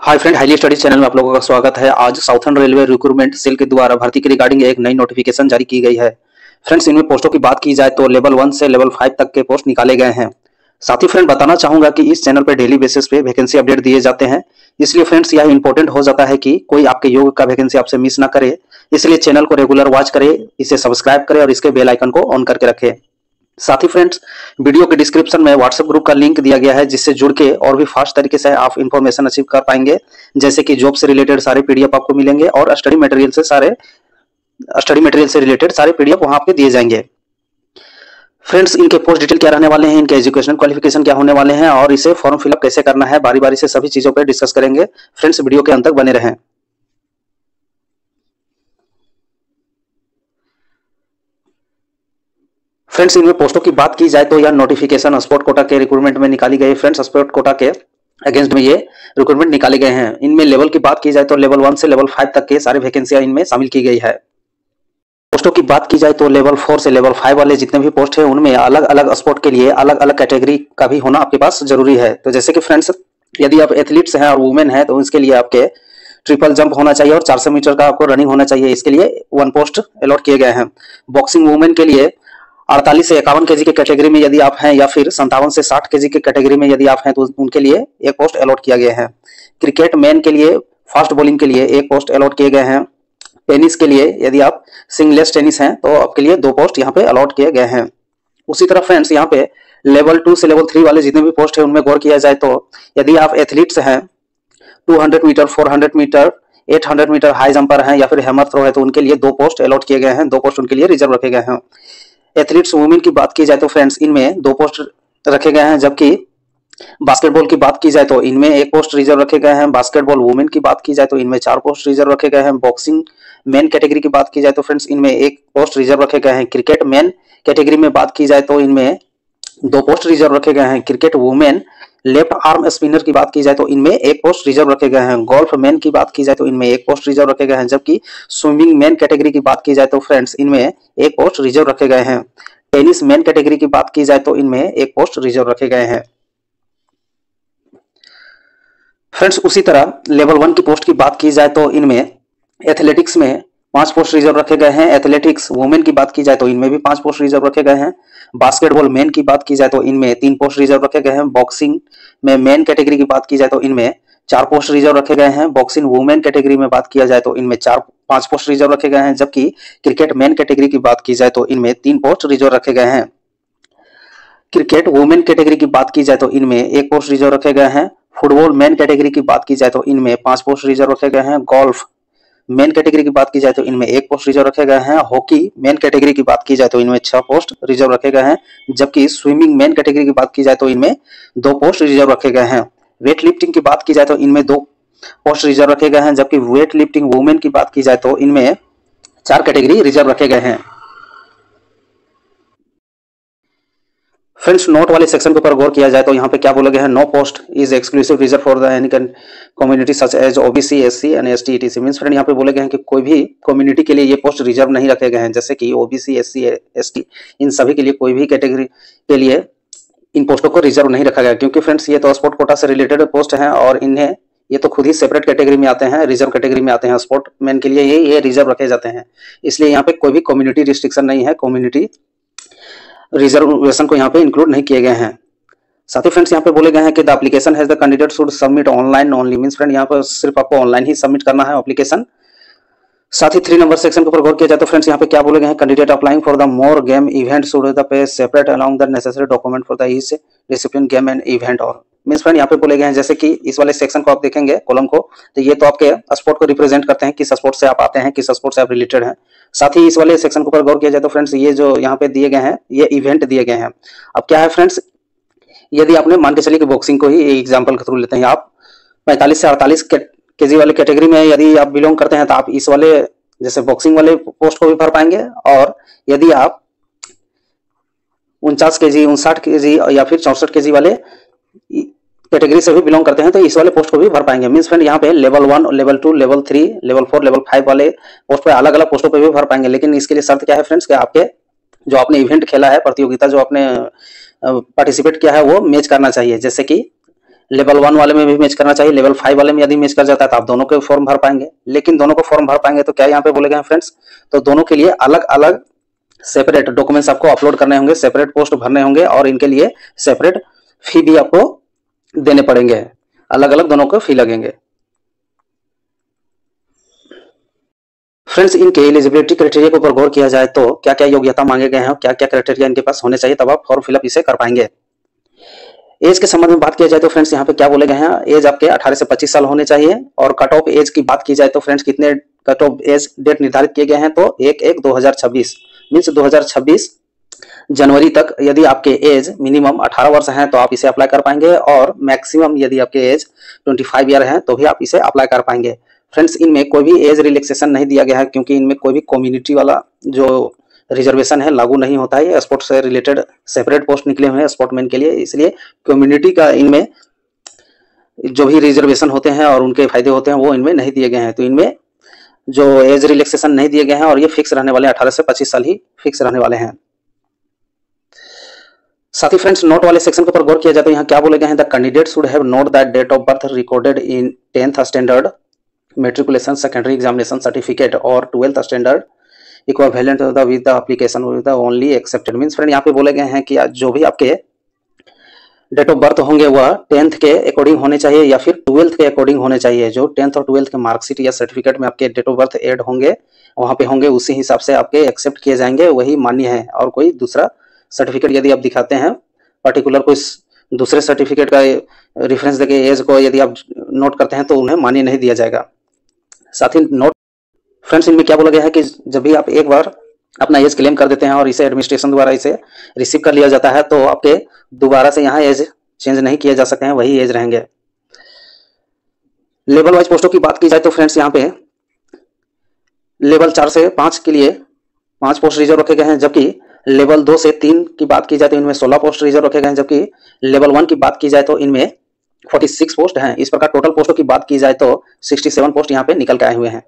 Hi friend, highly studies channel में आप लोगों का स्वागत है। आज साउथर्न रेलवे रिक्रूटमेंट सेल के द्वारा भर्ती के रिगार्डिंग एक नई नोटिफिकेशन जारी की गई है। फ्रेंड्स, इनमें पोस्टों की बात की जाए तो लेवल 1 से लेवल 5 तक के पोस्ट निकाले गए हैं। साथ ही फ्रेंड बताना चाहूंगा कि इस चैनल पर डेली बेसिस पे वैकेंसी अपडेट दिए जाते हैं, इसलिए फ्रेंड्स यह इंपॉर्टेंट हो जाता है कि कोई आपके योग का वैकेंसी आपसे मिस ना करे। इसलिए चैनल को रेगुलर वॉच करे, इसे सब्सक्राइब करे और इसके बेल आइकन को ऑन करके रखे। साथ ही फ्रेंड्स, वीडियो के डिस्क्रिप्शन में व्हाट्सएप ग्रुप का लिंक दिया गया है, जिससे जुड़ के और भी फास्ट तरीके से आप इंफॉर्मेशन अचीव कर पाएंगे। जैसे कि जॉब से रिलेटेड सारे पीडीएफ आपको मिलेंगे और स्टडी मटेरियल से रिलेटेड सारे पीडीएफ वहां आपके दिए जाएंगे। फ्रेंड्स, इनके पोस्ट डिटेल क्या रहने वाले हैं, इनके एजुकेशन क्वालिफिकेशन क्या होने वाले हैं और इसे फॉर्म फिलअप कैसे करना है, बारी बारी से सभी चीजों पर डिस्कस करेंगे। फ्रेंड्स, वीडियो के अंत तक बने रहें। फ्रेंड्स, इनमें पोस्टों की बात की जाए तो यह नोटिफिकेशन स्पोर्ट कोटा के रिक्रूटमेंट में निकाली गई। फ्रेंड्स, स्पोर्ट कोटा के अगेंस्ट में ये रिक्रूटमेंट निकाले गए हैं। इनमें लेवल की बात की जाए तो लेवल 1 से लेवल 5 तक के सारे वैकेंसियां इनमें शामिल की गई है। पोस्टों की बात की जाए तो लेवल 4 से लेवल 5 वाले जितने भी पोस्ट है उनमें अलग अलग स्पोर्ट के लिए अलग अलग कैटेगरी का भी होना आपके पास जरूरी है। तो जैसे कि फ्रेंड्स, यदि आप एथलीट्स हैं और वुमेन है तो इसके लिए आपके ट्रिपल जंप होना चाहिए और 400 मीटर का आपको रनिंग होना चाहिए। इसके लिए 1 पोस्ट अलॉट किए गए हैं। बॉक्सिंग वुमेन के लिए 48 से 51 केजी के कैटेगरी में यदि आप हैं या फिर 57 से 60 केजी के कैटेगरी में यदि आप हैं तो उनके लिए 1 पोस्ट अलॉट किया गया है। क्रिकेट मैन के लिए फास्ट बॉलिंग के लिए 1 पोस्ट अलॉट किए गए हैं। टेनिस के लिए यदि आप सिंगलेस टेनिस हैं तो आपके लिए 2 पोस्ट यहाँ पे अलॉट किए गए हैं। उसी तरह फ्रेंड्स, यहाँ पे लेवल 2 से लेवल 3 वाले जितने भी पोस्ट है उनमें गौर किया जाए तो यदि आप एथलीट्स हैं, 200 metre, 400 metre, 800 metre high jumper हैं या फिर हैमर थ्रो है तो उनके लिए 2 पोस्ट अलॉट किए गए हैं। 2 पोस्ट उनके लिए रिजर्व रखे गए हैं। एथलीट्स वुमेन की बात की जाए तो फ्रेंड्स, इनमें 2 पोस्ट रखे गए हैं। जबकि बास्केटबॉल की बात की जाए तो इनमें 1 पोस्ट रिजर्व रखे गए हैं। बास्केटबॉल वुमेन की बात की जाए तो इनमें 4 पोस्ट रिजर्व रखे गए हैं। बॉक्सिंग मेन कैटेगरी की बात की जाए तो फ्रेंड्स, इनमें 1 पोस्ट रिजर्व रखे गए हैं। क्रिकेट मेन कैटेगरी में बात की जाए तो इनमें 2 पोस्ट रिजर्व रखे गए हैं। Cricket women left arm spinner की बात की जाए तो इनमें 1 पोस्ट रिजर्व रखे गए हैं। गोल्फ मैन की बात की जाए तो इनमें 1 पोस्ट रिजर्व रखे गए हैं। जबकि स्विमिंग मैन कैटेगरी की बात की जाए तो फ्रेंड्स, इनमें 1 पोस्ट रिजर्व रखे गए हैं। टेनिस मैन कैटेगरी की बात की जाए तो इनमें 1 पोस्ट रिजर्व रखे गए हैं। फ्रेंड्स, उसी तरह लेवल 1 की पोस्ट की बात की जाए तो इनमें एथलेटिक्स में 5 पोस्ट रिजर्व रखे गए हैं। एथलेटिक्स वुमेन की बात की जाए तो इनमें भी 5 पोस्ट रिजर्व रखे गए हैं। बास्केटबॉल मेन की बात की जाए तो इनमें 3 पोस्ट रिजर्व रखे गए हैं। बॉक्सिंग में मेन कैटेगरी की बात की जाए तो इनमें 4 पोस्ट रिजर्व रखे गए हैं। बॉक्सिंग वुमेन कैटेगरी में बात किया जाए तो इनमें 5 पोस्ट रिजर्व रखे गए हैं। जबकि क्रिकेट मेन कैटेगरी की बात की जाए तो इनमें 3 पोस्ट रिजर्व रखे गए हैं। क्रिकेट वुमेन कैटेगरी की बात की जाए तो इनमें 1 पोस्ट रिजर्व रखे गए हैं। फुटबॉल मेन कैटेगरी की बात की जाए तो इनमें 5 पोस्ट रिजर्व रखे गए हैं। गोल्फ मेन कैटेगरी की बात की जाए तो इनमें 1 पोस्ट रिजर्व रखे गए हैं। हॉकी मेन कैटेगरी की बात की जाए तो इनमें 6 पोस्ट रिजर्व रखे गए हैं। जबकि स्विमिंग मेन कैटेगरी की बात की जाए तो इनमें 2 पोस्ट रिजर्व रखे गए हैं। वेट लिफ्टिंग की बात की जाए तो इनमें 2 पोस्ट रिजर्व रखे गए हैं। जबकि वेट लिफ्टिंग वुमेन की बात की जाए तो इनमें 4 कैटेगरी रिजर्व रखे गए हैं। फ्रेंड्स, नोट वाले सेक्शन के ऊपर गौर किया जाए तो यहाँ पे क्या बोला गया है, no post is exclusive reserve for the any community such as OBC, SC and ST ETC. Means friend, यहाँ पे बोले गए हैं कि कोई भी कम्युनिटी के लिए ये पोस्ट रिजर्व नहीं रखे गए हैं। जैसे कि ओबीसी, एससी, एसटी, इन सभी के लिए कोई भी कैटेगरी के लिए इन पोस्टों को रिजर्व नहीं रखा गया, क्योंकि फ्रेंड्स ये तो स्पोर्ट कोटा से रिलेटेड पोस्ट हैं और इन्हें ये तो खुद ही सेपरेट कैटेगरी में आते हैं, रिजर्व कैटेगरी में आते हैं। स्पोर्ट मैन के लिए ये रिजर्व रखे जाते हैं। इसलिए यहाँ पे कोई भी कम्युनिटी रिस्ट्रिक्शन नहीं है, कम्युनिटी रिजर्वेशन को यहाँ पे इंक्लूड नहीं किए गए हैं। साथ ही फ्रेंड्स, यहाँ पे बोले गए हैं कि the application has the candidate should submit online only. Means friend, यहाँ पर सिर्फ आपको ऑनलाइन ही सबमिट करना है एप्लीकेशन। साथ ही 3 नंबर सेक्शन के ऊपर गौर किया जाए तो फ्रेंड्स, यहाँ पे क्या बोले गए हैं, candidate applying for the more game event should the pay separate along the necessary document for the each discipline game and event. और मींस फ्रेंड, यहाँ पे बोले गए हैं, जैसे कि इस वाले सेक्शन को आप देखेंगे कॉलम को, तो ये तो आपके स्पोर्ट को रिप्रेजेंट करते हैं, किस स्पोर्ट से आप आते हैं, किस स्पोर्ट से आप रिलेटेड हैं। साथ ही इस वाले सेक्शन के ऊपर गौर किया जाए तो फ्रेंड्स, ये जो यहाँ पे दिए गए हैं ये इवेंट दिए गए हैं। अब क्या है फ्रेंड्स, यदि आपने मान के चलिए कि बॉक्सिंग को ही एग्जाम्पल के थ्रू लेते हैं, आप 45 से 48 केजी वाले कैटेगरी में यदि आप बिलोंग करते हैं तो आप इस वाले जैसे बॉक्सिंग वाले पोस्ट को भी भर पाएंगे। और यदि आप 49 केजी, 59 केजी या फिर 64 केजी वाले कैटेगरी से भी बिलोंग करते हैं तो इस वाले पोस्ट को भी भर पाएंगे। मींस फ्रेंड, यहाँ पे level 1, level 2, level 3, level 4, level 5 वाले पोस्ट पे अलग अलग पोस्टों पे भी भर पाएंगे। लेकिन इसके लिए शर्त क्या है फ्रेंड्स, कि आपके जो आपने इवेंट खेला है, प्रतियोगिता जो आपने पार्टिसिपेट किया है वो मैच करना चाहिए। जैसे कि लेवल 1 वाले में भी मैच करना चाहिए, लेवल 5 वाले में यदि मैच कर जाता है तो आप दोनों के फॉर्म भर पाएंगे। लेकिन दोनों को फॉर्म भर पाएंगे तो क्या यहाँ पे बोले गए हैं फ्रेंड्स, तो दोनों के लिए अलग अलग सेपरेट डॉक्यूमेंट्स आपको अपलोड करने होंगे, सेपरेट पोस्ट भरने होंगे और इनके लिए सेपरेट फी भी आपको देने पड़ेंगे, अलग अलग दोनों को फी लगेंगे। फ्रेंड्स, इनके एलिजिबिलिटी क्राइटेरिया के ऊपर गौर किया जाए तो क्या क्या योग्यता मांगे गए हैं, क्या क्या क्राइटेरिया इनके पास होने चाहिए, तब आप फॉर्म फिलअप इसे कर पाएंगे। एज के संबंध में बात किया जाए तो फ्रेंड्स यहाँ पे क्या बोले गए हैं, एज आपके 18 से 25 साल होने चाहिए। और कट ऑफ एज की बात की जाए तो फ्रेंड्स कितने कट ऑफ एज डेट निर्धारित किए गए हैं, तो 1/1/2026 मीन्स 2026 जनवरी तक यदि आपके एज मिनिमम 18 वर्ष हैं तो आप इसे अप्लाई कर पाएंगे, और मैक्सिमम यदि आपके एज 25 ईयर है तो भी आप इसे अप्लाई कर पाएंगे। फ्रेंड्स, इनमें कोई भी एज रिलैक्सेशन नहीं दिया गया है, क्योंकि इनमें कोई भी कम्युनिटी वाला जो रिजर्वेशन है लागू नहीं होता है। स्पोर्ट से रिलेटेड सेपरेट पोस्ट निकले हुए हैं स्पोर्टमैन के लिए, इसलिए कम्युनिटी का इनमें जो भी रिजर्वेशन होते हैं और उनके फायदे होते हैं वो इनमें नहीं दिए गए हैं। तो इनमें जो एज रिलैक्सेशन नहीं दिए गए हैं और ये फिक्स रहने वाले 18 से 25 साल ही फिक्स रहने वाले हैं। साथ ही फ्रेंड्स, नोट वाले सेक्शन के ऊपर गौर किया जाए तो यहाँ क्या बोले गए हैं, the candidate should have note that date of birth recorded in 10th standard matriculation secondary examination certificate और 12th standard equivalent with the application with the only accepted. Means friend यहाँ पे बोले गए हैं कि जो भी आपके डेट ऑफ बर्थ होंगे वह 10th के अकॉर्डिंग होने चाहिए या फिर 12th के अकॉर्डिंग होने चाहिए। जो 10th और 12th के मार्कशीट या सर्टिफिकेट में आपके डेट ऑफ बर्थ ऐड होंगे वहाँ पे होंगे, उसी हिसाब से आपके एक्सेप्ट किए जाएंगे, वही मान्य है। और कोई दूसरा सर्टिफिकेट यदि आप दिखाते हैं पर्टिकुलर कोई दूसरे सर्टिफिकेट का रेफरेंस देके एज को यदि आप नोट करते हैं तो उन्हें मान्य नहीं दिया जाएगा। साथ ही नोट फ्रेंड्स, इनमें क्या बोला गया है कि जब भी आप एक बार अपना एज क्लेम कर देते हैं और इसे एडमिनिस्ट्रेशन द्वारा इसे रिसीव कर लिया जाता है तो आपके दोबारा से यहाँ एज चेंज नहीं किए जा सकते हैं, वही एज रहेंगे। लेवल वाइज पोस्टों की बात की जाए तो फ्रेंड्स यहाँ पे लेवल 4 से 5 के लिए 5 पोस्ट रिजर्व रखे गए हैं, जबकि लेवल 2 से 3 की बात की जाए तो इनमें 16 पोस्ट रिजर्व रखे गए हैं, जबकि लेवल 1 की बात की जाए तो इनमें 46 पोस्ट हैं। इस प्रकार टोटल पोस्टों की बात की जाए तो 67 पोस्ट यहाँ पे निकल के आए हुए हैं।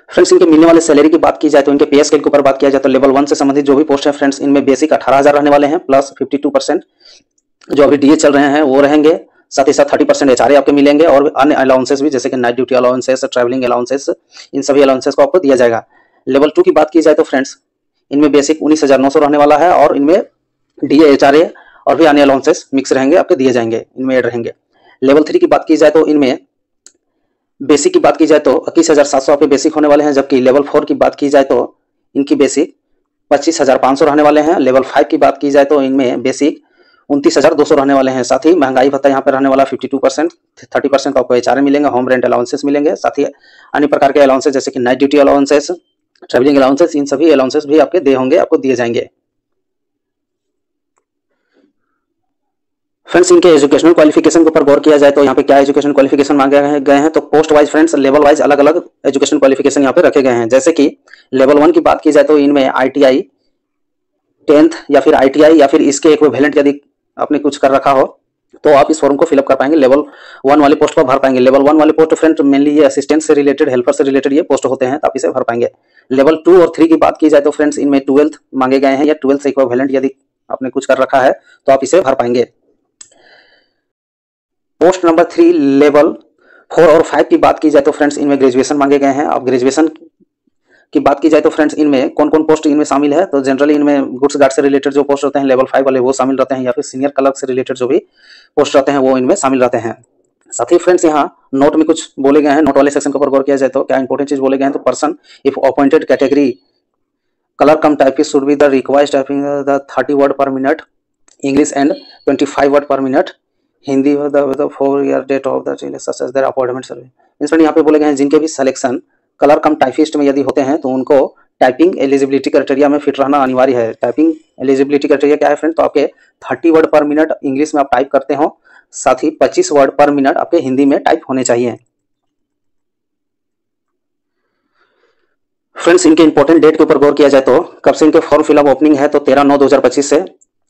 फ्रेंड्स, इनके मिलने वाले सैलरी की बात की जाए तो इनके पे स्केल के ऊपर बात किया जाए तो लेवल 1 से संबंधित जो भी पोस्ट है फ्रेंड्स, इनमें बेसिक 18,000 रहने वाले हैं प्लस 52% जो अभी डीए चल रहे हैं वो रहेंगे। साथ ही साथ 30% एचआरए आपके मिलेंगे और अन्य अलाउंसेस भी, जैसे कि night duty allowances, travelling allowances, इन सभी अलाउंसेस को आपको दिया जाएगा। लेवल 2 की बात की जाए तो फ्रेंड्स, इनमें बेसिक 19,900 रहने वाला है और इनमें डीए, एचआरए और भी अन्य अलाउंसेस मिक्स रहेंगे, आपके दिए जाएंगे, इनमें ऐड रहेंगे। लेवल 3 की बात की जाए तो इनमें बेसिक की बात की जाए तो 21,700 आपके बेसिक होने वाले हैं, जबकि लेवल 4 की बात की जाए तो इनकी बेसिक 25,500 रहने वाले हैं। लेवल 5 की बात की जाए तो इनमें बेसिक 29,200 रहने वाले हैं। साथ ही महंगाई भत्ता यहाँ पर रहने वाला 52%, 30% आपको एचआरए मिलेंगे, होम रेंट अलाउंसेस मिलेंगे, साथ ही अन्य प्रकार के अलाउंसेस जैसे कि night duty allowances, travelling allowances, इन सभी अलाउंसेस भी आपके दे होंगे, आपको दिए जाएंगे। फ्रेंड्स, इनके एजुकेशनल क्वालिफिकेशन के ऊपर गौर किया जाए तो यहाँ पे क्या एजुकेशन क्वालिफिकेशन मांगे गए हैं, तो post wise friends level wise अलग अलग एजुकेशन क्वालिफिकेशन यहाँ पे रखे गए हैं। जैसे कि लेवल 1 की बात की जाए तो इनमें आईटीआई 10th या फिर आईटीआई या फिर इसके इक्विवेलेंट यदि आपने कुछ कर रखा हो तो आप इस फॉर्म को फिलअप कर पाएंगे, लेवल 1 वाले पोस्ट पर भर पाएंगे। लेवल 1 वाले पोस्ट फ्रेंड मेनली ये असिस्टेंट से रिलेटेड, हेल्पर से रिलेटेड ये पोस्ट होते हैं, तो आप इसे भर पाएंगे। लेवल 2 और 3 की बात की जाए तो फ्रेंड्स इनमें 12th मांगे गए हैं या 12th से इक्विवेलेंट यदि आपने कुछ कर रखा है तो आप इसे भर पाएंगे। पोस्ट नंबर 3 लेवल 4 और 5 की बात की जाए तो फ्रेंड्स इनमें ग्रेजुएशन मांगे गए हैं। अब ग्रेजुएशन की बात की जाए तो फ्रेंड्स इनमें कौन कौन पोस्ट इनमें शामिल है, तो जनरली इनमें गुड्स गार्ड से रिलेटेड जो पोस्ट होते हैं लेवल 5 वाले वो शामिल रहते हैं, या फिर सीनियर क्लर्क से रिलेटेड जो भी पोस्ट रहते हैं वो इनमें शामिल रहते हैं। साथ ही फ्रेंड्स यहाँ नोट में कुछ बोले गए हैं, नोट वाले सेक्शन के ऊपर गौर किया जाए तो क्या इंपॉर्टेंट चीज बोले गए हैं, तो person if appointed category clerk cum typist should be the required typing the 30 word per minute English and 25 word per minute Hindi the 4 year date of the such as their appointment service. यहाँ पे बोले गए हैं जिनके भी selection clerk cum typist में यदि होते हैं तो उनको टाइपिंग एलिजिबिलिटी क्राइटेरिया में फिट रहना अनिवार्य है। टाइपिंग एलिजिबिलिटी क्राइटेरिया क्या है फ्रेंड, तो आपके 30 वर्ड पर मिनट इंग्लिश में आप टाइप करते हो, साथ ही 25 वर्ड पर मिनट आपके हिंदी में टाइप होने चाहिए। फ्रेंड्स, इनके इंपॉर्टेंट डेट के ऊपर गौर किया जाए तो कब से इनके फॉर्म फिलअप ओपनिंग है, तो 13/9/2025 से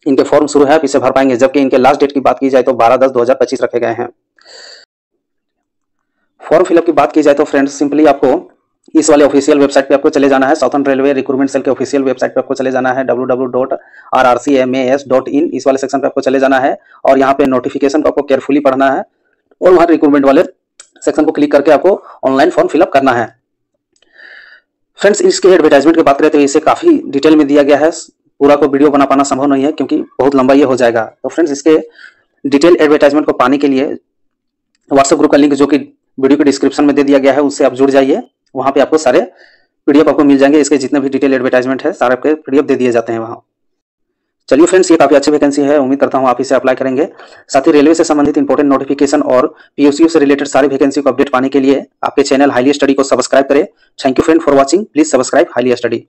इनके फॉर्म शुरू है, आप इसे भर पाएंगे। जबकि इनके लास्ट डेट की बात की जाए तो 12/10/2025 रखे गए हैं। फॉर्म फिलअप की बात की जाए तो फ्रेंड्स सिंपली आपको इस वाले ऑफिशियल वेबसाइट पे आपको चले जाना है, साउथर्न रेलवे रिक्रूटमेंट सेल के ऑफिशियल वेबसाइट पे आपको चले जाना है www.rrcmas.in। इस वाले सेक्शन पे आपको चले जाना है और यहाँ पे नोटिफिकेशन को आपको केयरफुली पढ़ना है और वहाँ रिक्रूटमेंट वाले सेक्शन को क्लिक करके आपको ऑनलाइन फॉर्म फिलअप करना है। फ्रेंड्स, इसके एडवर्टाइजमेंट की बात करें तो इसे काफी डिटेल में दिया गया है, पूरा को वीडियो बना पाना संभव नहीं है क्योंकि बहुत लंबा ये हो जाएगा। तो फ्रेंड्स, इसके डिटेल एडवर्टाइजमेंट को पाने के लिए व्हाट्सएप ग्रुप का लिंक जो कि वीडियो के डिस्क्रिप्शन में दे दिया गया है उससे आप जुड़ जाइए। वहां पे आपको सारे पीडीएफ आपको मिल जाएंगे, इसके जितने भी डिटेल एडवर्टाइजमेंट है सारे आपके पीडीएफ दे दिए जाते हैं वहां। चलिए फ्रेंड्स, ये काफी अच्छी वैकेंसी है, उम्मीद करता हूं आप इसे अप्लाई करेंगे। साथ ही रेलवे से संबंधित इंपॉर्टेंट नोटिफिकेशन और पीओसीयू से रिलेटेड सारी वैकेंसी को अपडेट पाने के लिए आपके चैनल हाईली स्टडी को सब्सक्राइब करें। Thank you friend for watching, please subscribe highly study.